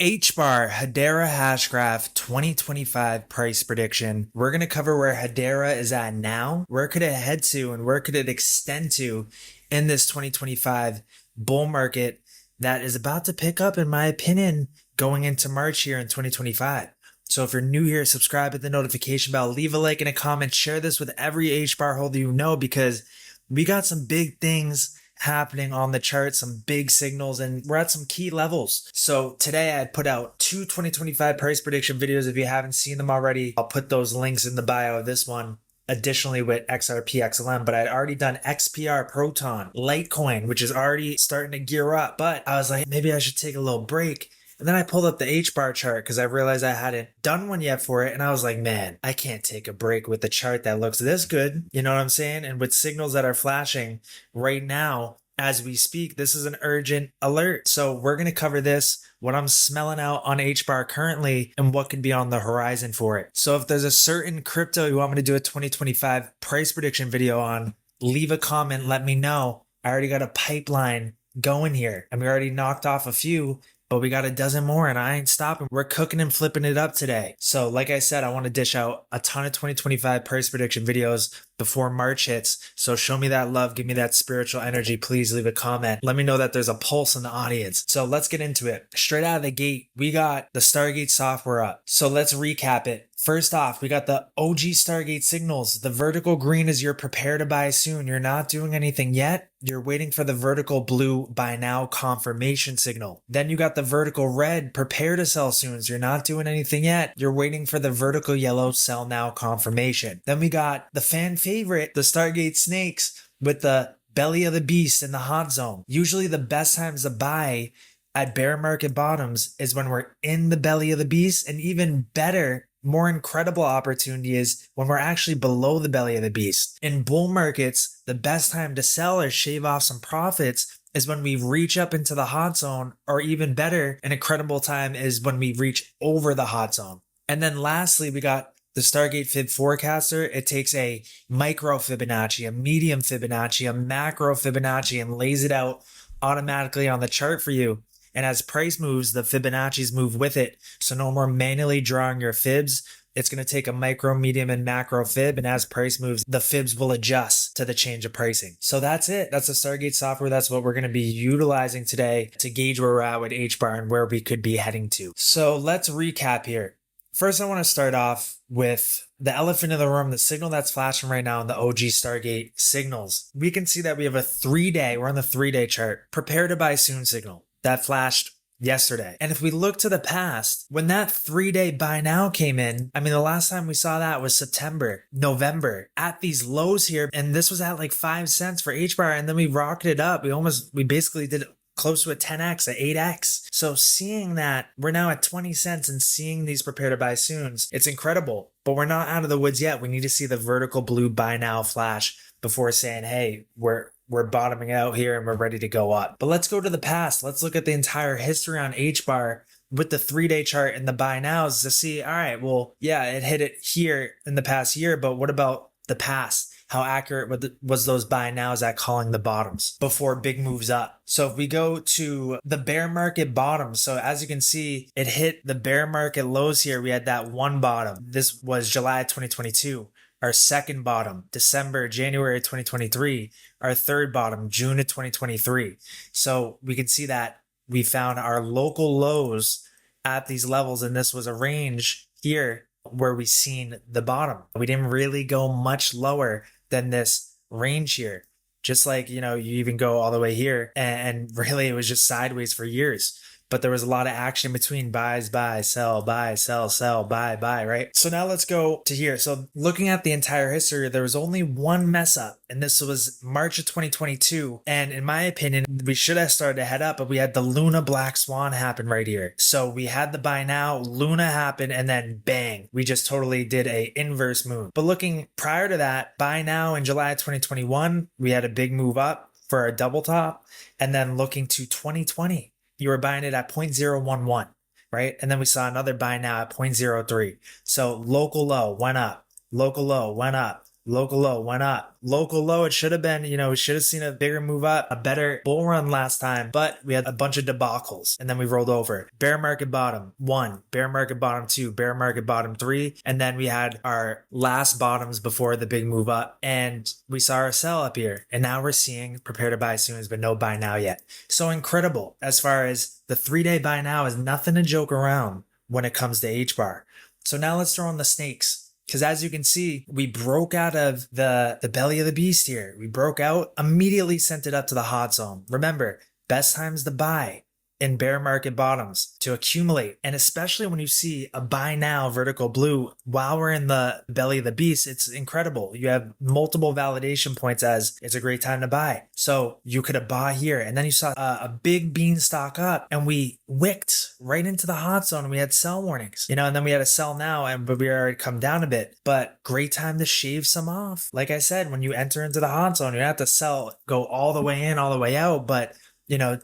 Hbar Hedera Hashgraph 2025 price prediction. We're going to cover where Hedera is at now, where could it head to, and where could it extend to in this 2025 bull market that is about to pick up, in my opinion, going into March here in 2025. So if you're new here, subscribe, hit the notification bell, leave a like and a comment, share this with every Hbar holder you know, because we got some big things happening on the chart, some big signals, and we're at some key levels. So today I put out two 2025 price prediction videos. If you haven't seen them already, I'll put those links in the bio of this one. Additionally with XRP XLM, but I'd already done XPR Proton, Litecoin, which is already starting to gear up. But I was like, maybe I should take a little break. And then I pulled up the Hbar chart because I realized I hadn't done one yet for it. And I was like, man, I can't take a break with the chart that looks this good. You know what I'm saying? And with signals that are flashing right now as we speak, this is an urgent alert. So we're going to cover this, what I'm smelling out on Hbar currently, and what could be on the horizon for it. So if there's a certain crypto you want me to do a 2025 price prediction video on, leave a comment, let me know. I already got a pipeline going here, and we already knocked off a few, but we got a dozen more and I ain't stopping. We're cooking and flipping it up today. So like I said, I want to dish out a ton of 2025 price prediction videos before March hits. So show me that love, give me that spiritual energy. Please leave a comment. Let me know that there's a pulse in the audience. So let's get into it. Straight out of the gate, we got the Stargate software up. So let's recap it. First off, we got the OG Stargate signals. The vertical green is your prepare to buy soon. You're not doing anything yet. You're waiting for the vertical blue buy now confirmation signal. Then you got the vertical red, prepare to sell soon. So you're not doing anything yet. You're waiting for the vertical yellow sell now confirmation. Then we got the fan favorite, the Stargate snakes with the belly of the beast in the hot zone. Usually the best times to buy at bear market bottoms is when we're in the belly of the beast, and even better, more incredible opportunity is when we're actually below the belly of the beast. In bull markets, the best time to sell or shave off some profits is when we reach up into the hot zone, or even better, an incredible time is when we reach over the hot zone. And then lastly, we got the Stargate Fib Forecaster. It takes a micro Fibonacci, a medium Fibonacci, a macro Fibonacci, and lays it out automatically on the chart for you. And as price moves, the Fibonacci's move with it. So no more manually drawing your fibs. It's going to take a micro, medium, and macro fib. And as price moves, the fibs will adjust to the change of pricing. So that's it. That's the Stargate software. That's what we're going to be utilizing today to gauge where we're at with Hbar and where we could be heading to. So let's recap here. First, I want to start off with the elephant in the room, the signal that's flashing right now in the OG Stargate signals. We can see that we have a 3-day, we're on the 3-day chart, prepare to buy soon signal that flashed yesterday. And if we look to the past, when that 3-day buy now came in, I mean, the last time we saw that was September, November, at these lows here. And this was at like 5 cents for Hbar. And then we rocketed it up. We basically did close to a 10x, a 8x. So seeing that we're now at 20 cents and seeing these prepare to buy soons, it's incredible. But we're not out of the woods yet. We need to see the vertical blue buy now flash before saying, hey, we're bottoming out here and we're ready to go up. But let's go to the past. Let's look at the entire history on Hbar with the 3-day chart and the buy nows to see, all right, well, yeah, it hit it here in the past year, but what about the past? How accurate was those buy nows at calling the bottoms before big moves up? So if we go to the bear market bottom, so as you can see, it hit the bear market lows here. We had that one bottom. This was July 2022. Our second bottom, January 2023. Our third bottom, June of 2023. So we can see that we found our local lows at these levels, and this was a range here where we seen the bottom. We didn't really go much lower than this range here. Just like, you even go all the way here, and really it was just sideways for years. But there was a lot of action between buy, sell, sell, buy, right? So now let's go to here. So looking at the entire history, there was only one mess up, and this was March of 2022. And in my opinion, we should have started to head up, but we had the Luna Black Swan happen right here. So we had the buy now, Luna happen, and then bang, we just totally did a inverse move. But looking prior to that, buy now in July 2021, we had a big move up for a double top. And then looking to 2020, you were buying it at 0.011, right? And then we saw another buy now at 0.03. So local low went up, local low went up, Local low went up. Local low, it should have been, we should have seen a bigger move up, a better bull run last time, but we had a bunch of debacles and then we rolled over. Bear market bottom 1, bear market bottom 2, bear market bottom 3, and then we had our last bottoms before the big move up, and we saw our sell up here, and now we're seeing prepare to buy soon, but no buy now yet. So incredible. As far as the 3-day buy now is nothing to joke around when it comes to Hbar. So now let's throw in the snakes. Because as you can see, we broke out of the belly of the beast here. We broke out, immediately sent it up to the hot zone. Remember, best times to buy in bear market bottoms to accumulate. And especially when you see a buy now vertical blue while we're in the belly of the beast, it's incredible. You have multiple validation points as it's a great time to buy. So you could have bought here, and then you saw a big beanstalk up, and we wicked right into the hot zone, and we had sell warnings, and then we had a sell now, but we already come down a bit. But great time to shave some off. Like I said, when you enter into the hot zone, you have to sell, go all the way in, all the way out, but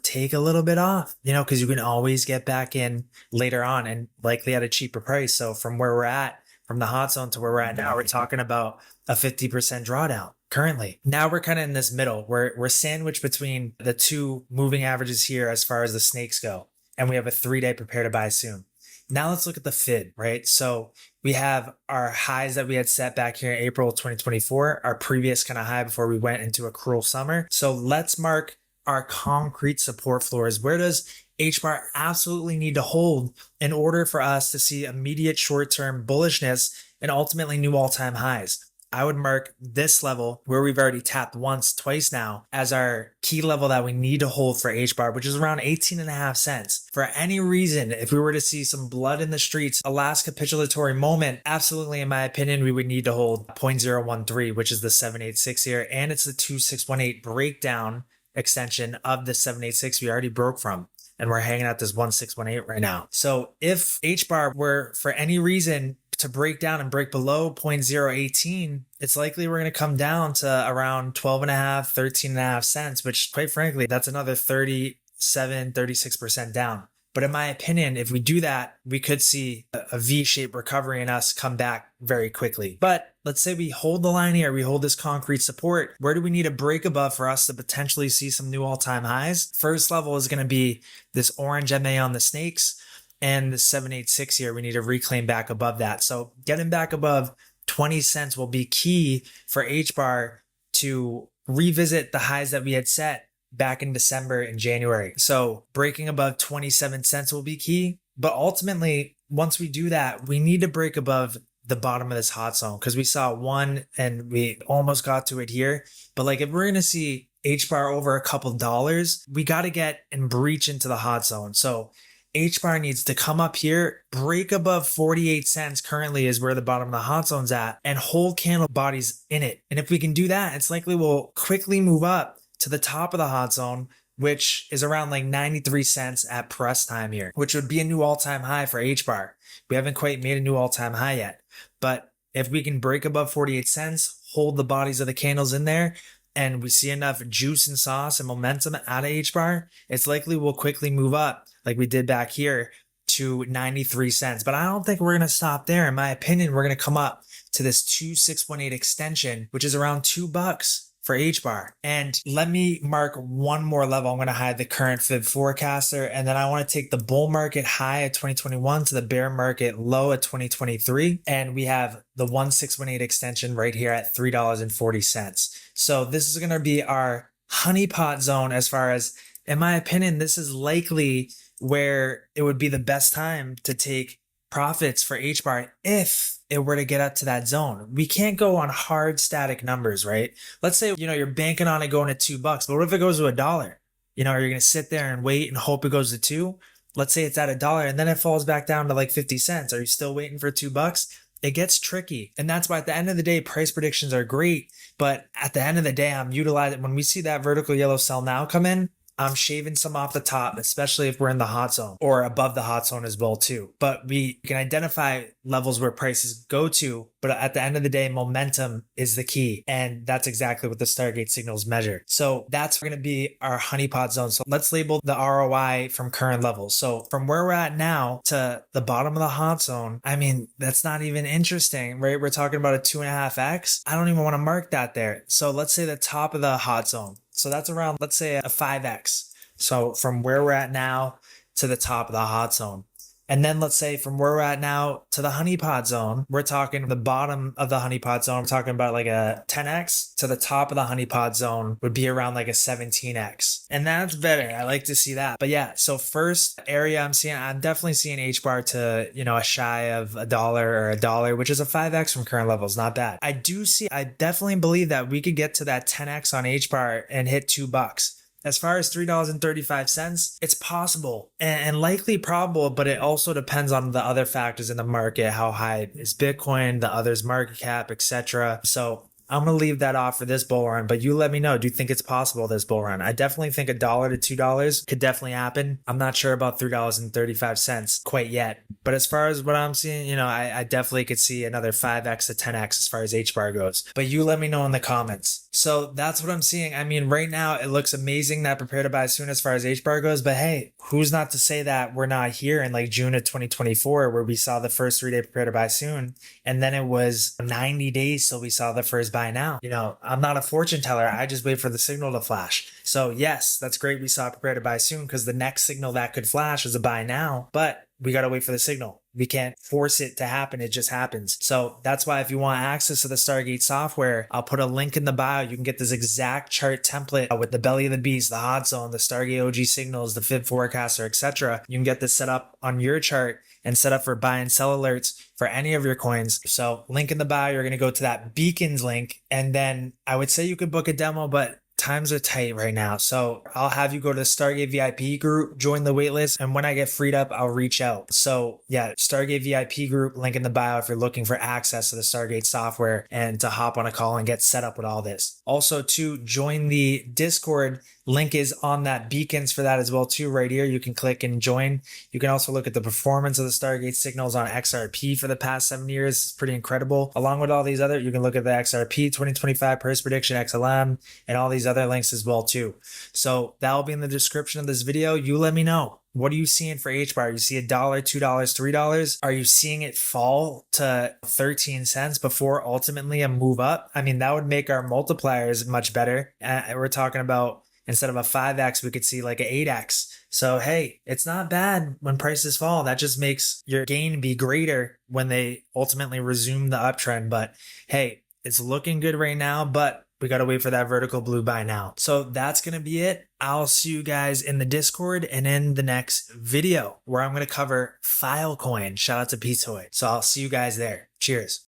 take a little bit off, because you can always get back in later on and likely at a cheaper price. So from where we're at, from the hot zone to where we're at now, we're talking about a 50% drawdown currently. Now we're kind of in this middle. We're sandwiched between the two moving averages here as far as the snakes go. And we have a 3-day prepare to buy soon. Now let's look at the FID, right? So we have our highs that we had set back here in April 2024, our previous kind of high before we went into a cruel summer. So let's mark our concrete support floors. Where does Hbar absolutely need to hold in order for us to see immediate short-term bullishness and ultimately new all-time highs? I would mark this level where we've already tapped once, twice now as our key level that we need to hold for Hbar, which is around 18.5 cents. For any reason, if we were to see some blood in the streets, a last capitulatory moment, absolutely, in my opinion, we would need to hold 0.013, which is the 786 here, and it's the 2618 breakdown extension of the 786 we already broke from, and we're hanging out this 1618 right now. So if Hbar were for any reason to break down and break below 0.018, it's likely we're going to come down to around 12.5, 13.5 cents, which quite frankly, that's another 36% down. But in my opinion, if we do that, we could see a V-shaped recovery in us come back very quickly. But let's say we hold the line here, we hold this concrete support. Where do we need a break above for us to potentially see some new all-time highs? First level is going to be this orange MA on the snakes and the 786 here. We need to reclaim back above that. So getting back above 20 cents will be key for Hbar to revisit the highs that we had set back in December and January. So breaking above 27 cents will be key. But ultimately, once we do that, we need to break above the bottom of this hot zone, because we saw one and we almost got to it here. But like if we're going to see Hbar over a couple dollars, we got to get and breach into the hot zone. So Hbar needs to come up here, break above 48 cents currently is where the bottom of the hot zone's at, and hold candle bodies in it. And if we can do that, it's likely we'll quickly move up to the top of the hot zone, which is around like 93 cents at press time here, which would be a new all-time high for Hbar. We haven't quite made a new all-time high yet, but if we can break above 48 cents, hold the bodies of the candles in there, and we see enough juice and sauce and momentum out of Hbar, it's likely we'll quickly move up like we did back here to 93 cents. But I don't think we're going to stop there. In my opinion, we're going to come up to this 2618 extension, which is around $2 for Hbar. And let me mark one more level. I'm going to hide the current fib forecaster, and then I want to take the bull market high at 2021 to the bear market low at 2023. And we have the 1618 extension right here at $3.40. So this is going to be our honeypot zone as far as, in my opinion, this is likely where it would be the best time to take profits for Hbar if it were to get up to that zone. We can't go on hard static numbers, right? Let's say, you're banking on it going to $2, but what if it goes to $1? Are you going to sit there and wait and hope it goes to 2? Let's say it's at $1 and then it falls back down to like 50 cents. Are you still waiting for $2? It gets tricky. And that's why at the end of the day, price predictions are great. But at the end of the day, I'm utilizing, when we see that vertical yellow sell now come in, I'm shaving some off the top, especially if we're in the hot zone or above the hot zone as well too. But we can identify levels where prices go to, but at the end of the day, momentum is the key. And that's exactly what the Stargate signals measure. So that's going to be our honeypot zone. So let's label the ROI from current levels. So from where we're at now to the bottom of the hot zone, I mean, that's not even interesting, right? We're talking about a 2.5x. I don't even want to mark that there. So let's say the top of the hot zone. So that's around, let's say, a 5x. So from where we're at now to the top of the hot zone. And then let's say from where we're at now to the honeypot zone, we're talking the bottom of the honeypot zone. We're talking about like a 10x to the top of the honeypot zone would be around like a 17x. And that's better. I like to see that. But yeah, so first area I'm definitely seeing Hbar to, a shy of $1, which is a 5x from current levels. Not bad. I definitely believe that we could get to that 10x on Hbar and hit $2. As far as $3.35, it's possible and likely probable, but it also depends on the other factors in the market. How high is Bitcoin, the others market cap, etc. So I'm going to leave that off for this bull run, but you let me know. Do you think it's possible this bull run? I definitely think $1 to $2 could definitely happen. I'm not sure about $3.35 quite yet, but as far as what I'm seeing, I definitely could see another 5x to 10x as far as Hbar goes, but you let me know in the comments. So that's what I'm seeing. I mean, right now it looks amazing that prepare to buy soon as far as Hbar goes, but hey, who's not to say that we're not here in like June of 2024 where we saw the first 3-day prepare to buy soon, and then it was 90 days till we saw the first buy now. I'm not a fortune teller. I just wait for the signal to flash. So yes, that's great. We saw prepare to buy soon because the next signal that could flash is a buy now, but we got to wait for the signal. We can't force it to happen. It just happens. So that's why if you want access to the Stargate software, I'll put a link in the bio. You can get this exact chart template with the belly of the beast, the hot zone, the Stargate OG signals, the Fib forecaster, etc. You can get this set up on your chart and set up for buy and sell alerts for any of your coins. So link in the bio, you're going to go to that beacons link. And then I would say you could book a demo, but times are tight right now. So I'll have you go to the Stargate VIP group, join the waitlist, and when I get freed up, I'll reach out. So yeah, Stargate VIP group, link in the bio if you're looking for access to the Stargate software and to hop on a call and get set up with all this. Also to join the Discord, link is on that beacons for that as well too. Right here, you can click and join. You can also look at the performance of the Stargate signals on XRP for the past 7 years. It's pretty incredible. Along with all these other, you can look at the XRP 2025 price prediction, XLM, and all these other links as well too. So that will be in the description of this video. You let me know. What are you seeing for Hbar? You see $1, $2, $3? Are you seeing it fall to 13 cents before ultimately a move up? I mean, that would make our multipliers much better. We're talking about instead of a 5x, we could see like an 8x. So, hey, it's not bad when prices fall. That just makes your gain be greater when they ultimately resume the uptrend. But hey, it's looking good right now, but we got to wait for that vertical blue buy now. So that's going to be it. I'll see you guys in the Discord and in the next video where I'm going to cover Filecoin. Shout out to Pizzoid. So I'll see you guys there. Cheers.